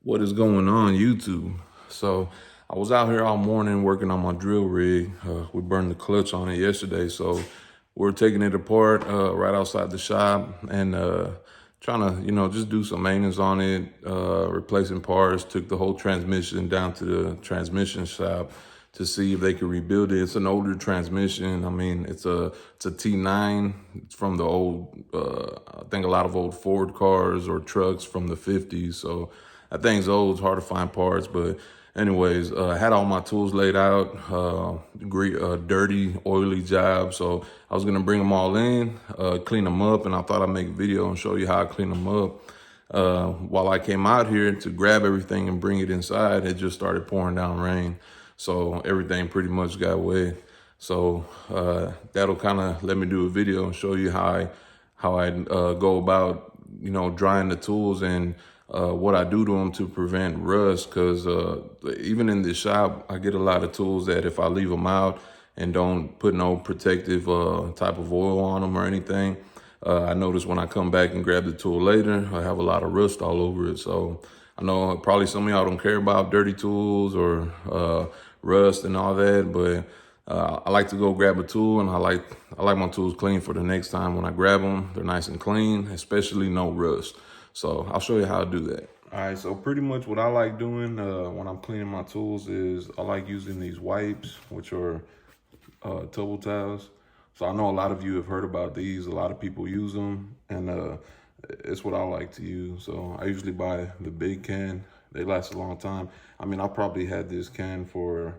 What is going on YouTube? So I was out here all morning working on my drill rig. We burned the clutch on it yesterday, so we're taking it apart right outside the shop and trying to, just do some maintenance on it, replacing parts. Took the whole transmission down to the transmission shop to see if they could rebuild it. It's an older transmission. I mean, it's a T9. It's from the old, I think a lot of old Ford cars or trucks from the 50s. So that thing's old. It's hard to find parts, but anyways, I had all my tools laid out, dirty, oily job. So I was gonna bring them all in, clean them up, and I thought I'd make a video and show you how I clean them up. While I came out here to grab everything and bring it inside, it just started pouring down rain. So everything pretty much got wet. So that'll kind of let me do a video and show you how I go about, drying the tools and what I do to them to prevent rust. Because even in the shop, I get a lot of tools that if I leave them out and don't put no protective type of oil on them or anything, I notice when I come back and grab the tool later, I have a lot of rust all over it. So I know probably some of y'all don't care about dirty tools or rust and all that, but I like to go grab a tool, and I like my tools clean for the next time when I grab them. They're nice and clean, especially no rust. So I'll show you how to do that. All right, so pretty much what I like doing when I'm cleaning my tools is I like using these wipes, which are towel towels. So I know a lot of you have heard about these. A lot of people use them, and it's what I like to use. So I usually buy the big can. They last a long time. I mean, I probably had this can for,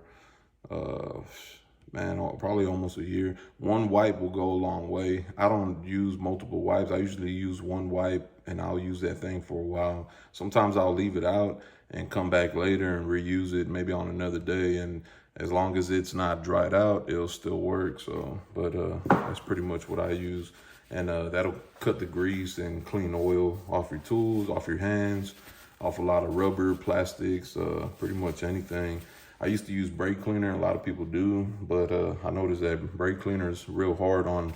probably almost a year. One wipe will go a long way. I don't use multiple wipes. I usually use one wipe, and I'll use that thing for a while. Sometimes I'll leave it out and come back later and reuse it maybe on another day. And as long as it's not dried out, it'll still work. So, but that's pretty much what I use. And that'll cut the grease and clean oil off your tools, off your hands, off a lot of rubber, plastics, pretty much anything. I used to use brake cleaner. A lot of people do, but I noticed that brake cleaner is real hard on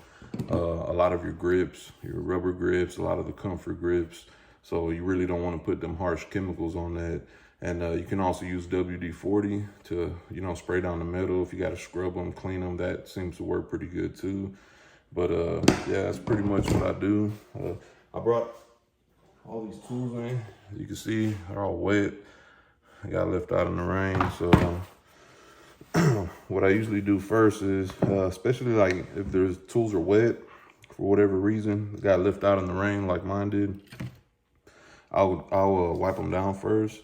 a lot of your grips, your rubber grips, a lot of the comfort grips. So you really don't want to put them harsh chemicals on that. And you can also use WD-40 to, spray down the metal. If you got to scrub them, clean them, that seems to work pretty good too. But yeah, that's pretty much what I do. I brought all these tools in. As you can see, they're all wet. I got left out in the rain. So what I usually do first is, especially like if there's tools are wet for whatever reason, got left out in the rain like mine did, I'll wipe them down first.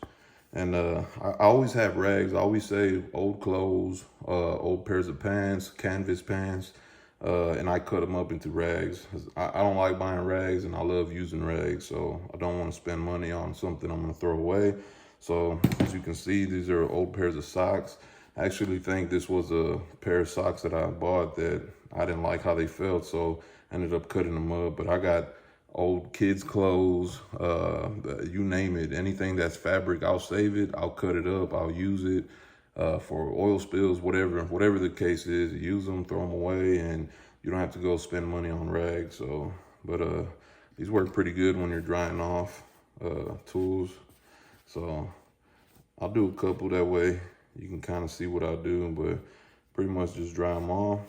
And I always have rags. I always save old clothes, old pairs of pants, canvas pants, and I cut them up into rags. I don't like buying rags, and I love using rags, so I don't want to spend money on something I'm going to throw away. So as you can see, these are old pairs of socks. I actually think this was a pair of socks that I bought that I didn't like how they felt, so I ended up cutting them up. But I got old kids' clothes, you name it. Anything that's fabric, I'll save it, I'll cut it up, I'll use it for oil spills, whatever the case is. Use them, throw them away, and you don't have to go spend money on rags. So, but these work pretty good when you're drying off tools. So I'll do a couple, that way you can kind of see what I do, but pretty much just dry them off.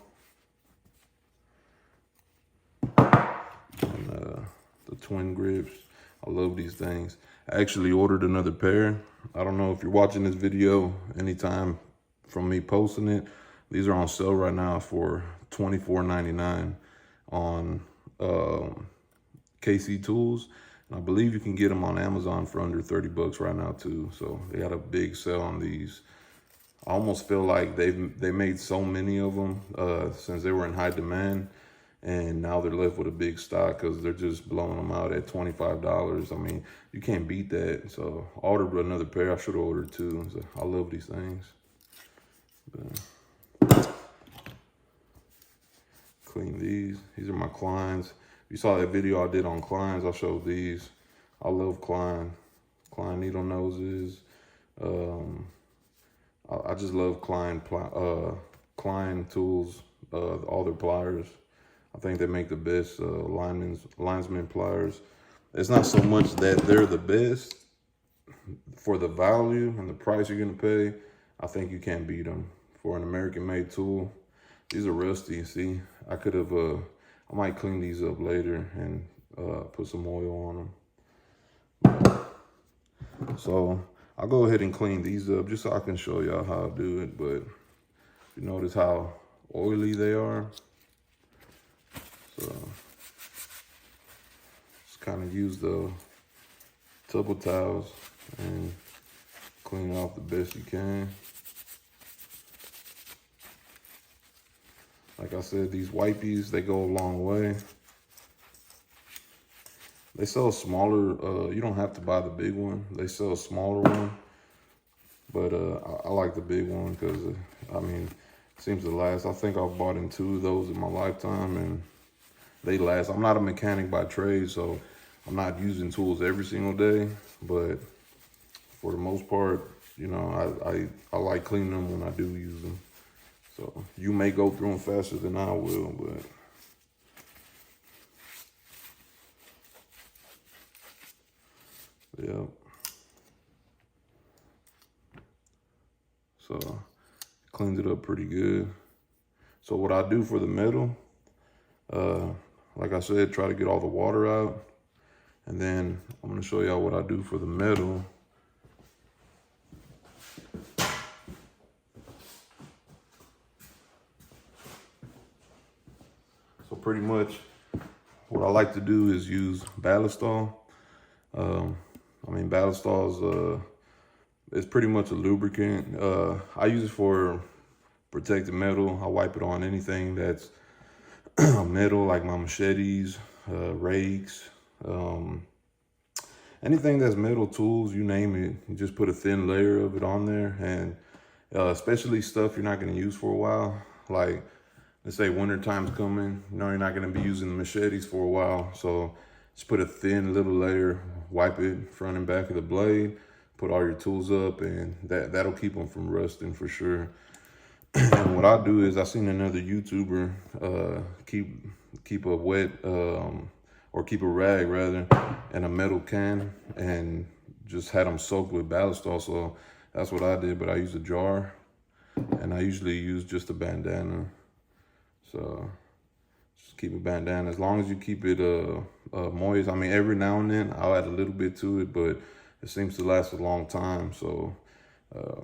And the twin grips, I love these things. I actually ordered another pair. I don't know if you're watching this video anytime from me posting it. These are on sale right now for $24.99 on KC Tools. And I believe you can get them on Amazon for under 30 bucks right now too. So they got a big sale on these. I almost feel like they made so many of them since they were in high demand, and now they're left with a big stock because they're just blowing them out at $25. I mean, you can't beat that. So I ordered another pair. I should have ordered two. So I love these things. But clean these. These are my Kleins. You saw that video I did on Kleins. I showed these. I love Klein needle noses. I just love Klein tools, all their pliers. I think they make the best linesman pliers. It's not so much that they're the best for the value and the price you're gonna pay, I think you can't beat them. For an American-made tool, these are rusty. See, I could have, I might clean these up later and put some oil on them. So I'll go ahead and clean these up just so I can show y'all how I do it. But you notice how oily they are. So just kind of use the tubble towels and clean it off the best you can. Like I said, these wipies, they go a long way. They sell smaller, you don't have to buy the big one. They sell a smaller one, but I like the big one because, I mean, it seems to last. I think I've bought in 2 of those in my lifetime and they last. I'm not a mechanic by trade, so I'm not using tools every single day, but for the most part, you know, I like cleaning them when I do use them. So you may go through them faster than I will, but yeah. So cleaned it up pretty good. So what I do for the metal, like I said, try to get all the water out. And then I'm gonna show y'all what I do for the metal. So pretty much what I like to do is use Ballistol. I mean, Ballistol is pretty much a lubricant. I use it for protected metal. I wipe it on anything that's metal, like my machetes, rakes, anything that's metal tools, you name it. You just put a thin layer of it on there, and especially stuff you're not going to use for a while. Like, let's say winter time's coming, you know, you're not going to be using the machetes for a while, so just put a thin little layer, wipe it front and back of the blade, put all your tools up, and that'll keep them from rusting for sure. And what I do is I seen another YouTuber keep a wet or keep a rag rather in a metal can and just had them soaked with Ballistol. So that's what I did, but I use a jar and I usually use just a bandana. So just keep a bandana as long as you keep it moist. I mean, every now and then I'll add a little bit to it, but it seems to last a long time. So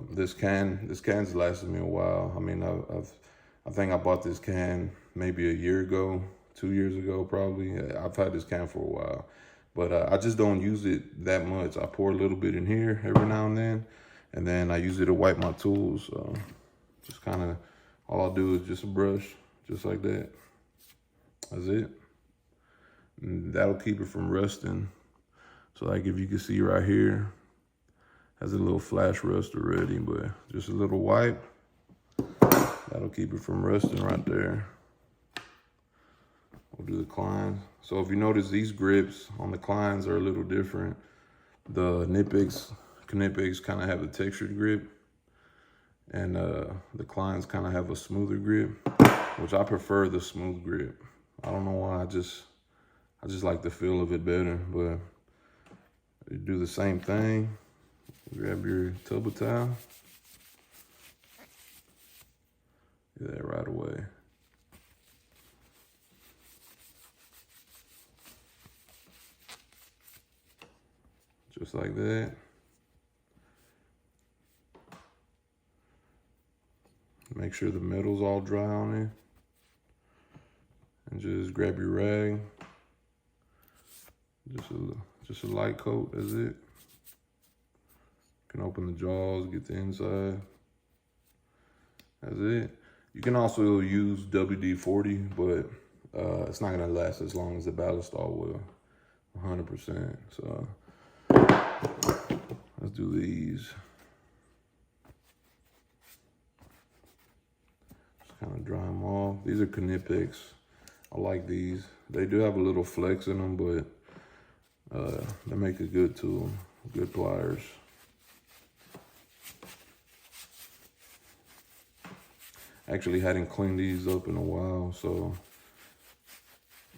this can's lasted me a while. I mean, I think I bought this can maybe a year ago, 2 years ago probably. I've had this can for a while, but I just don't use it that much. I pour a little bit in here every now and then I use it to wipe my tools. So just kind of all I do is just a brush, just like that. That's it. And that'll keep it from rusting. So like if you can see right here, has a little flash rust already, but just a little wipe, that'll keep it from rusting right there. We'll do the Kleins. So if you notice, these grips on the Kleins are a little different. The Knipex kind of have a textured grip, and the Kleins kind of have a smoother grip, which I prefer the smooth grip. I don't know why, I just like the feel of it better, but you do the same thing. Grab your tubble towel. Do that right away. Just like that. Make sure the metal's all dry on it. And just grab your rag. Just a light coat, that's it. You can open the jaws, get the inside. That's it. You can also use WD-40, but it's not gonna last as long as the Ballistol will, 100%. So let's do these. Just kind of dry them off. These are Knipex. I like these. They do have a little flex in them, but they make a good tool, good pliers. Actually hadn't cleaned these up in a while, so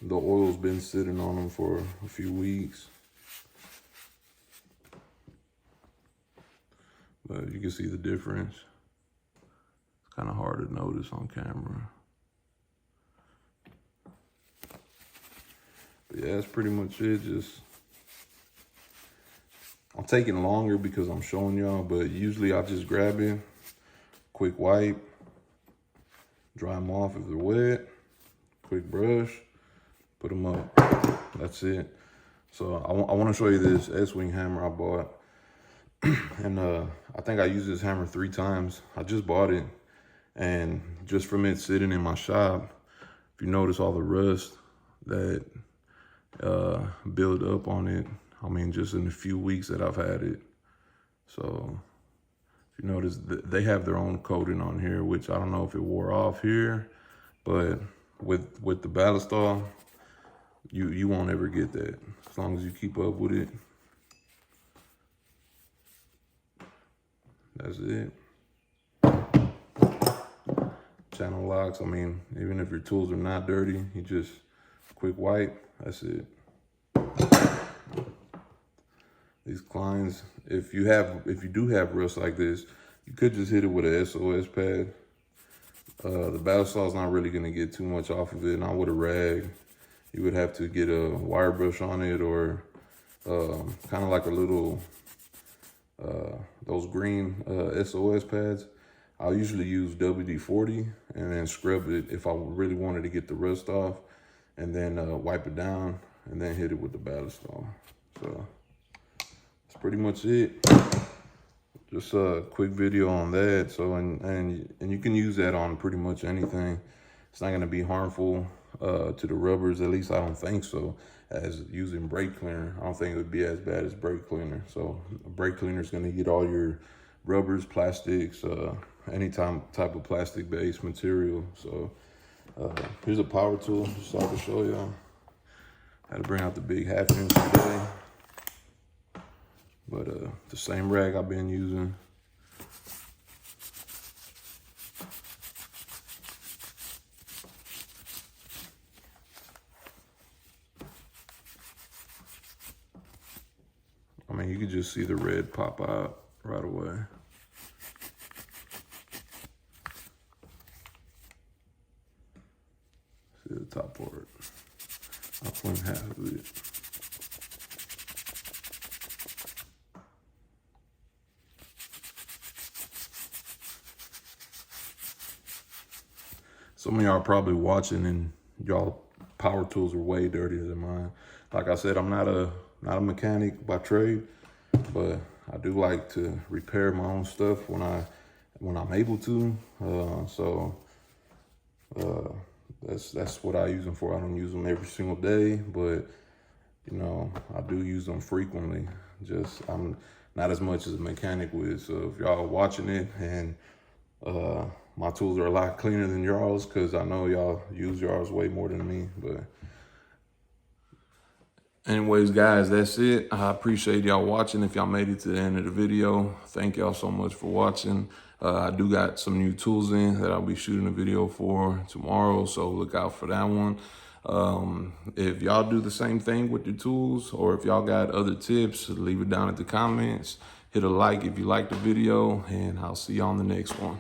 the oil's been sitting on them for a few weeks. but you can see the difference. It's kind of hard to notice on camera. But yeah, that's pretty much it. Just, I'm taking longer because I'm showing y'all, but usually I just grab it, quick wipe, dry them off if they're wet, quick brush, put them up. That's it. So I want to show you this S-Wing hammer I bought. And I think I used this hammer 3 times. I just bought it. And just from it sitting in my shop, if you notice all the rust that built up on it, I mean, just in the few weeks that I've had it. So if you notice, they have their own coating on here, which I don't know if it wore off here, but with the Ballistol, you won't ever get that as long as you keep up with it. That's it. Channel locks, I mean, even if your tools are not dirty, you just quick wipe, that's it. These Kleins, if you do have rust like this, you could just hit it with a SOS pad. The Ballistol is not really gonna get too much off of it, not with a rag. You would have to get a wire brush on it, or kind of like a little, those green SOS pads. I'll usually use WD-40 and then scrub it if I really wanted to get the rust off, and then wipe it down and then hit it with the Ballistol. So that's pretty much it. Just a quick video on that. So and you can use that on pretty much anything. It's not gonna be harmful to the rubbers, at least I don't think so, as using brake cleaner. I don't think it would be as bad as brake cleaner. So a brake cleaner is gonna get all your rubbers, plastics, any type of plastic based material. So here's a power tool, just so I can show y'all. I had to bring out the big 1/2 inch today, but the same rag I've been using. I mean, you can just see the red pop out right away. See the top part. I'll clean half of it. Some of y'all are probably watching and y'all power tools are way dirtier than mine. Like I said, I'm not a mechanic by trade, but I do like to repair my own stuff when I'm able to. That's what I use them for. I don't use them every single day, but you know, I do use them frequently. Just I'm not as much as a mechanic would. So if y'all are watching it and my tools are a lot cleaner than y'all's, because I know y'all use y'all's way more than me. But anyways, guys, that's it. I appreciate y'all watching. If y'all made it to the end of the video, thank y'all so much for watching. I do got some new tools in that I'll be shooting a video for tomorrow, so look out for that one. If y'all do the same thing with your tools, or if y'all got other tips, leave it down in the comments. Hit a like if you liked the video, and I'll see you on the next one.